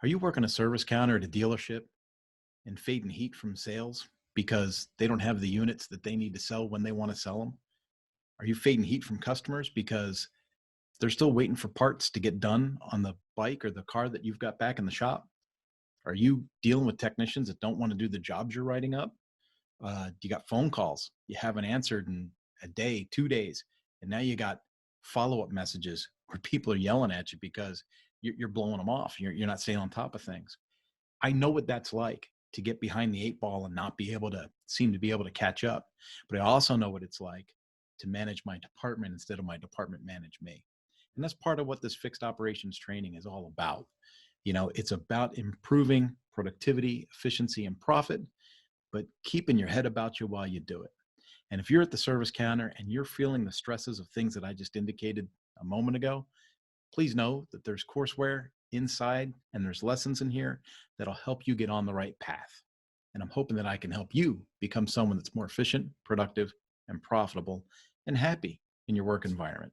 Are you working a service counter at a dealership and fading heat from sales because they don't have the units that they need to sell when they want to sell them? Are you fading heat from customers because they're still waiting for parts to get done on the bike or the car that you've got back in the shop? Are you dealing with technicians that don't want to do the jobs you're writing up? You got phone calls you haven't answered in a day, 2 days, and now you got follow up messages where people are yelling at you because you're blowing them off. You're not staying on top of things. I know what that's like to get behind the eight ball and not be able to seem to be able to catch up. But I also know what it's like to manage my department instead of my department manage me. And that's part of what this fixed operations training is all about. It's about improving productivity, efficiency, and profit, but keeping your head about you while you do it. And if you're at the service counter and you're feeling the stresses of things that I just indicated a moment ago, please know that there's courseware inside and there's lessons in here that'll help you get on the right path. And I'm hoping that I can help you become someone that's more efficient, productive, and profitable and happy in your work environment.